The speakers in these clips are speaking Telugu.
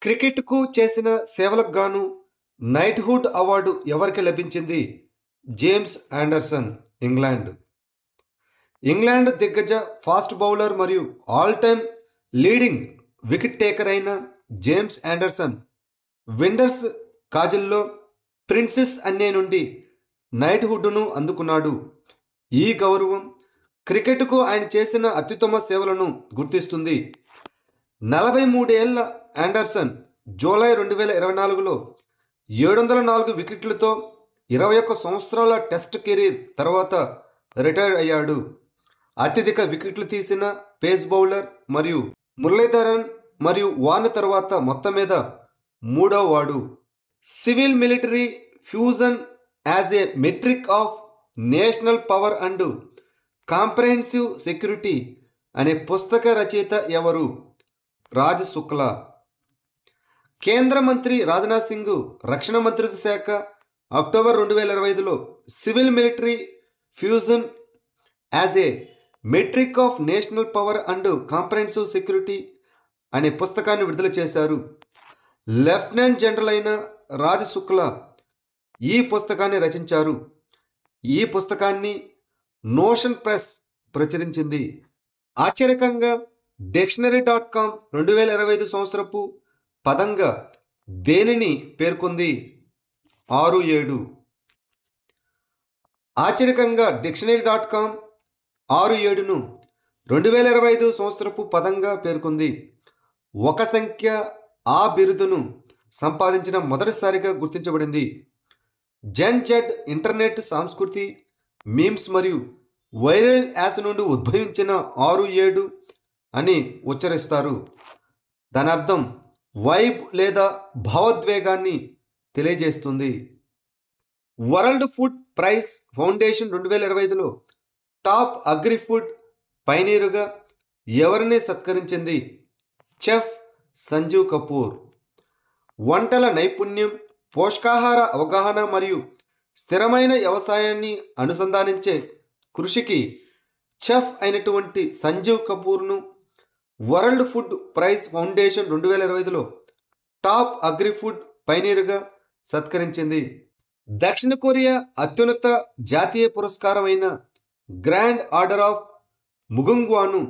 క్రికెట్‌కు చేసిన సేవలకు గాను నైట్‌హుడ్ అవార్డు ఎవరికి లభించింది? James Anderson, England. ఇంగ్లాండ్ దిగ్గజ ఫాస్ట్ బౌలర్ మరియు all time leading wicket taker అయిన జేమ్స్ ఆండర్సన్ విండర్స్ కాజిల్లో ప్రిన్సెస్ అన్నే నుండి నైట్‌హుడ్‌ను అందుకున్నాడు. ఈ గౌరవం క్రికెట్‌కు ఆయన చేసిన అత్యుత్తమ సేవలను గుర్తిస్తుంది. 43 ఏళ్ల ఆండర్సన్ జూలై 2024లో 704 వికెట్లతో 21 సంవత్సరాల టెస్ట్ కెరీర్ తర్వాత రిటైర్ అయ్యాడు. అత్యధిక వికెట్లు తీసిన పేస్ బౌలర్ మరియు మురళీధరన్ మరియు వార్న్ తర్వాత మొత్తం మీద మూడవ వాడు. Civil military fusion as a metric of national power and comprehensive security అనే పుస్తక రచయిత ఎవరు? రాజ్ శుక్లా. కేంద్ర మంత్రి రాజ్నాథ్ సింగ్ రక్షణ మంత్రిత్వ శాఖ అక్టోబర్ 2025లో civil military fusion as a metric of national power and comprehensive security అనే పుస్తకాన్ని విడుదల చేశారు. లెఫ్టినెంట్ జనరల్ అయిన రాజ్ శుక్లా ఈ పుస్తకాన్ని రచించారు. ఈ పుస్తకాన్ని నోషన్ ప్రెస్ ప్రచురించింది. ఆశ్చర్యకంగా డిక్షనరీ.com 2025 సంవత్సరపు పదంగా దేనిని పేర్కొంది? 6-7. ఆశ్చర్యకంగా డిక్షనరీ.com 6-7ను 2025 సంవత్సరపు పదంగా పేర్కొంది. ఒక సంఖ్య ఆ బిరుదును సంపాదించిన మొదటిసారిగా గుర్తించబడింది. జెన్ జెడ్ ఇంటర్నెట్ సంస్కృతి మీమ్స్ మరియు వైరల్ యాస నుండి ఉద్భవించిన 6-7 అని ఉచ్చరిస్తారు. దాని అర్థం వైబ్ లేదా భావోద్వేగాన్ని తెలియజేస్తుంది. వరల్డ్ ఫుడ్ ప్రైజ్ ఫౌండేషన్ 2025లో టాప్ అగ్రి ఫుడ్ పైనీరుగా ఎవరిని సత్కరించింది? చెఫ్ సంజీవ్ కపూర్. వంటల నైపుణ్యం, పోషకాహార అవగాహన మరియు స్థిరమైన వ్యవసాయాన్ని అనుసంధానించే కృషికి చెఫ్ అయినటువంటి సంజీవ్ కపూర్ను వరల్డ్ ఫుడ్ ప్రైజ్ ఫౌండేషన్ 2025లో టాప్ అగ్రి ఫుడ్ పైనీరుగా సత్కరించింది. దక్షిణ కొరియా అత్యున్నత జాతీయ పురస్కారమైన గ్రాండ్ ఆర్డర్ ఆఫ్ ముగుంగ్వాను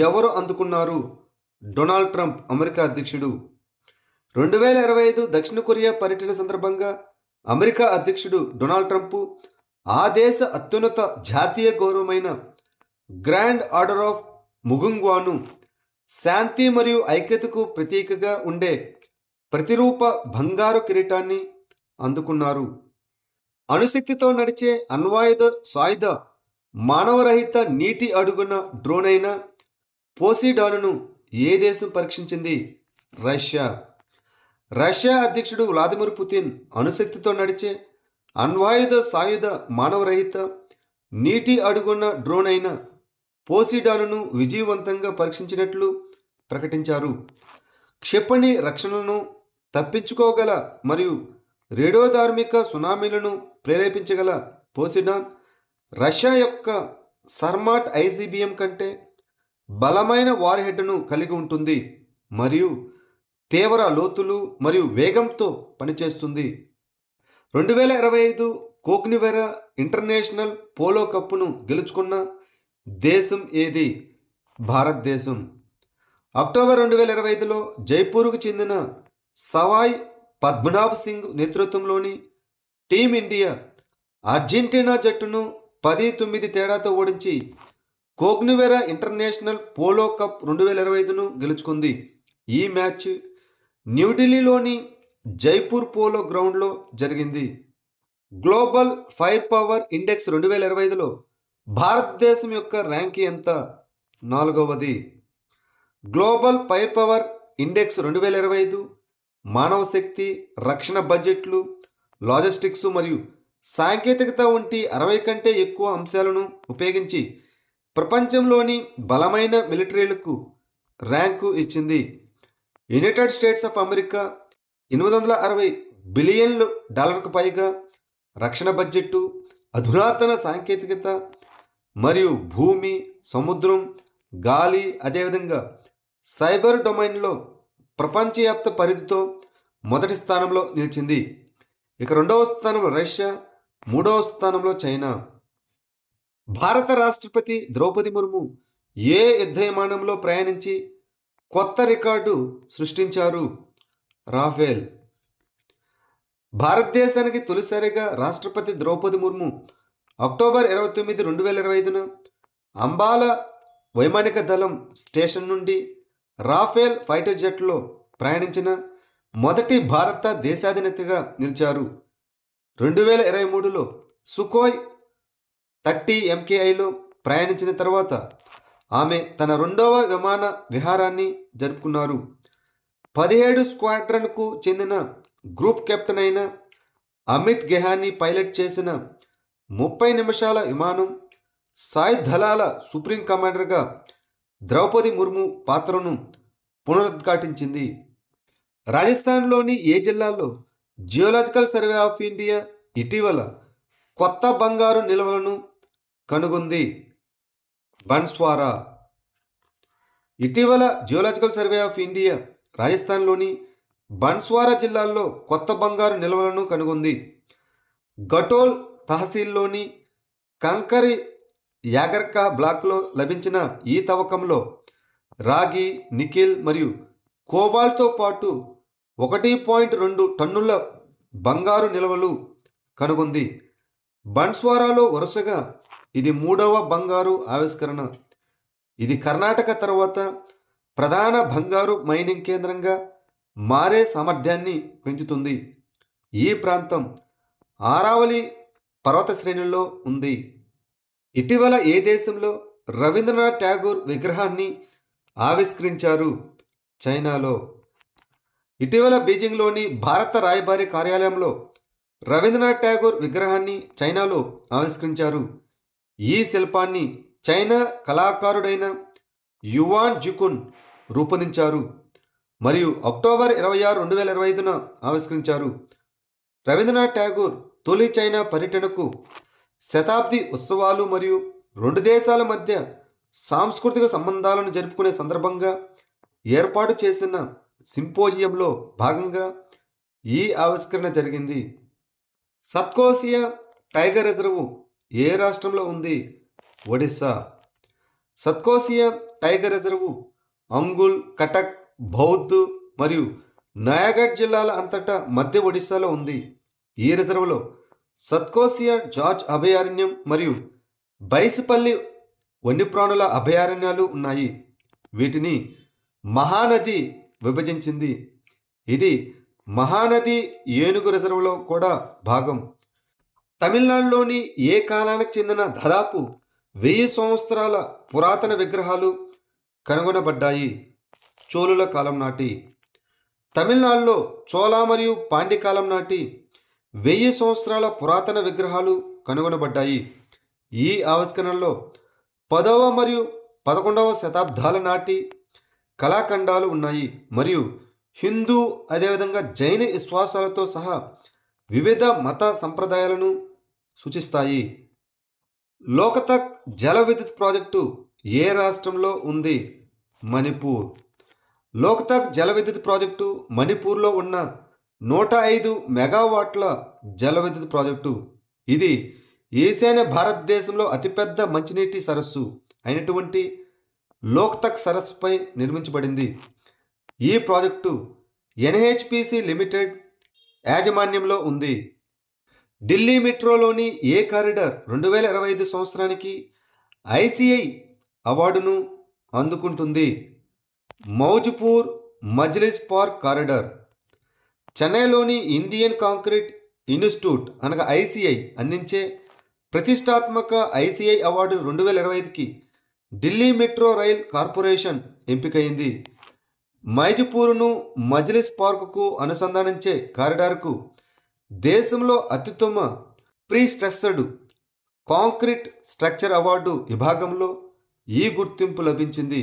ఎవరు అందుకున్నారు? డొనాల్డ్ ట్రంప్, అమెరికా అధ్యక్షుడు. 2025 దక్షిణ కొరియా పర్యటన సందర్భంగా అమెరికా అధ్యక్షుడు డొనాల్డ్ ట్రంప్ ఆ దేశ అత్యున్నత జాతీయ గౌరవమైన గ్రాండ్ ఆర్డర్ ఆఫ్ ముగుంగ్వాను శాంతి మరియు ఐక్యతకు ప్రతీకగా ఉండే ప్రతిరూప బంగారు కిరీటాన్ని అందుకున్నారు. అణుశక్తితో నడిచే అణ్వాయుధ సాయుధ మానవరహిత నీటి అడుగున డ్రోన్ అయిన పోసిడాన్ను ఏ దేశం పరీక్షించింది? రష్యా. రష్యా అధ్యక్షుడు వ్లాదిమిర్ పుతిన్ అణుశక్తితో నడిచే అణ్వాయుధ సాయుధ మానవరహిత నీటి అడుగున డ్రోన్ అయిన పోసిడాన్ను విజయవంతంగా పరీక్షించినట్లు ప్రకటించారు. క్షిపణి రక్షణను తప్పించుకోగల మరియు రేడియోధార్మిక సునామీలను ప్రేరేపించగల పోసిడాన్ రష్యా యొక్క సర్మాట్ ఐసిబిఎం కంటే బలమైన వార్ హెడ్ను కలిగి ఉంటుంది మరియు తీవ్ర లోతులు మరియు వేగంతో పనిచేస్తుంది. 2025 కోక్నివెరా ఇంటర్నేషనల్ పోలో కప్ను గెలుచుకున్న దేశం ఏది? భారతదేశం. అక్టోబర్ 2025లో జైపూర్కు చెందిన సవాయ్ పద్మనాభ్ సింగ్ నేతృత్వంలోని టీమిండియా అర్జెంటీనా జట్టును 10-9 తేడాతో ఓడించి కోగ్నివెరా ఇంటర్నేషనల్ పోలో కప్ 2025ను గెలుచుకుంది. ఈ మ్యాచ్ న్యూఢిల్లీలోని జైపూర్ పోలో గ్రౌండ్లో జరిగింది. గ్లోబల్ ఫైర్ పవర్ ఇండెక్స్ 2025లో భారతదేశం యొక్క ర్యాంక్ ఎంత? 4వది. గ్లోబల్ ఫైర్ పవర్ ఇండెక్స్ 2025 మానవ శక్తి, రక్షణ బడ్జెట్లు, లాజిస్టిక్స్ మరియు సాంకేతికత వంటి 60 కంటే ఎక్కువ అంశాలను ఉపయోగించి ప్రపంచంలోని బలమైన మిలిటరీలకు ర్యాంకు ఇచ్చింది. యునైటెడ్ స్టేట్స్ ఆఫ్ అమెరికా $860 బిలియన్లు పైగా రక్షణ బడ్జెట్టు, అధునాతన సాంకేతికత మరియు భూమి, సముద్రం, గాలి, అదేవిధంగా సైబర్ డొమైన్లో ప్రపంచవ్యాప్త పరిధితో మొదటి స్థానంలో నిలిచింది. ఇక రెండవ స్థానంలో రష్యా, మూడవ స్థానంలో చైనా. భారత రాష్ట్రపతి ద్రౌపది ముర్ము ఏ యుద్ధ విమానంలో ప్రయాణించి కొత్త రికార్డు సృష్టించారు? రాఫెల్. భారతదేశానికి తొలిసారిగా రాష్ట్రపతి ద్రౌపది ముర్ము అక్టోబర్ 29, 2025న అంబాలా వైమానిక దళం స్టేషన్ నుండి రాఫెల్ ఫైటర్ జెట్లో ప్రయాణించిన మొదటి భారత దేశాధినేతగా నిలిచారు. 2023లో సుకోయ్ 30 MKIలో ప్రయాణించిన తర్వాత ఆమె తన రెండవ విమాన విహారాన్ని జరుపుకున్నారు. 17 స్క్వాడ్రన్కు చెందిన గ్రూప్ కెప్టెన్ అయిన అమిత్ గెహానీ పైలట్ చేసిన 30 నిమిషాల విమానం సాయుధ దళాల సుప్రీం కమాండర్గా ద్రౌపది ముర్ము పాత్రను పునరుద్ఘాటించింది. రాజస్థాన్లోని ఏ జిల్లాలో జియోలాజికల్ సర్వే ఆఫ్ ఇండియా ఇటీవల కొత్త బంగారు నిల్వలను కనుగొంది? బన్స్వారా. ఇటీవల జియోలాజికల్ సర్వే ఆఫ్ ఇండియా రాజస్థాన్లోని బన్స్వారా జిల్లాలో కొత్త బంగారు నిల్వలను కనుగొంది. గటోల్ తహసీల్లోని కంకరి యాగర్కా బ్లాక్లో లభించిన ఈ తవ్వకంలో రాగి, నికెల్ మరియు కోబాల్ట్తో పాటు 1.2 టన్నుల బంగారు నిల్వలు కనుగొంది. బన్స్వారాలో వరుసగా ఇది 3వ బంగారు ఆవిష్కరణ. ఇది కర్ణాటక తర్వాత ప్రధాన బంగారు మైనింగ్ కేంద్రంగా మారే సామర్థ్యాన్ని పెంచుతుంది. ఈ ప్రాంతం ఆరావళి పర్వత శ్రేణుల్లో ఉంది. ఇటీవల ఏ దేశంలో రవీంద్రనాథ్ ఠాగూర్ విగ్రహాన్ని ఆవిష్కరించారు? చైనాలో. ఇటీవల బీజింగ్లోని భారత రాయబారి కార్యాలయంలో రవీంద్రనాథ్ ఠాగూర్ విగ్రహాన్ని చైనాలో ఆవిష్కరించారు. ఈ శిల్పాన్ని చైనా కళాకారుడైన యువాన్ జికున్ రూపొందించారు మరియు అక్టోబర్ 26, 2025న ఆవిష్కరించారు. రవీంద్రనాథ్ ఠాగూర్ తొలి చైనా పర్యటనకు శతాబ్ది ఉత్సవాలు మరియు రెండు దేశాల మధ్య సాంస్కృతిక సంబంధాలను జరుపుకునే సందర్భంగా ఏర్పాటు చేసిన సింపోజియంలో భాగంగా ఈ ఆవిష్కరణ జరిగింది. సత్కోసియా టైగర్ రిజర్వ్ ఏ రాష్ట్రంలో ఉంది? ఒడిశా. సత్కోసియా టైగర్ రిజర్వ్ అంగుల్, కటక్, బౌద్ధ్ మరియు నయాగఢ్ జిల్లాల అంతటా మధ్య ఒడిశాలో ఉంది. ఈ రిజర్వ్లో సత్కోసియా జార్జ్ అభయారణ్యం మరియు బైసిపల్లి వన్యప్రాణుల అభయారణ్యాలు ఉన్నాయి. వీటిని మహానది విభజించింది. ఇది మహానది ఏనుగు రిజర్వ్లో కూడా భాగం. తమిళనాడులోని ఏ కాలానికి చెందిన దాదాపు 1000 సంవత్సరాల పురాతన విగ్రహాలు కనుగొనబడ్డాయి? చోళుల కాలం నాటి. తమిళనాడులో చోళ మరియు పాండ్య కాలం నాటి 1000 సంవత్సరాల పురాతన విగ్రహాలు కనుగొనబడ్డాయి. ఈ ఆవిష్కరణలో 10వ మరియు 11వ శతాబ్దాల నాటి కళాఖండాలు ఉన్నాయి మరియు హిందూ అదేవిధంగా జైన విశ్వాసాలతో సహా వివిధ మత సంప్రదాయాలను సూచిస్తాయి. లోక్తక్ జల విద్యుత్ ప్రాజెక్టు ఏ రాష్ట్రంలో ఉంది? మణిపూర్. లోక్తక్ జల విద్యుత్ ప్రాజెక్టు మణిపూర్లో ఉన్న 105 మెగావాట్ల జల విద్యుత్ ప్రాజెక్టు. ఇది ఈశాన్య భారతదేశంలో అతిపెద్ద మంచినీటి సరస్సు అయినటువంటి లోక్తక్ సరస్సుపై నిర్మించబడింది. ఈ ప్రాజెక్టు NHPC లిమిటెడ్ యాజమాన్యంలో ఉంది. ఢిల్లీ మెట్రోలోని ఏ కారిడార్ 2025 సంవత్సరానికి ICI అవార్డును అందుకుంటుంది? Maujpur Majlis park corridor. చెన్నైలోని ఇండియన్ కాంక్రీట్ ఇన్స్టిట్యూట్ అనగా ICI అందించే ప్రతిష్టాత్మక ICI అవార్డు 2025కి ఢిల్లీ మెట్రో రైల్ కార్పొరేషన్ ఎంపికైంది. మైజ్పూర్ను మజ్లిస్ పార్కుకు అనుసంధానించే కారిడార్కు దేశంలో అత్యుత్తమ pre stressed concrete structure award విభాగంలో ఈ గుర్తింపు లభించింది.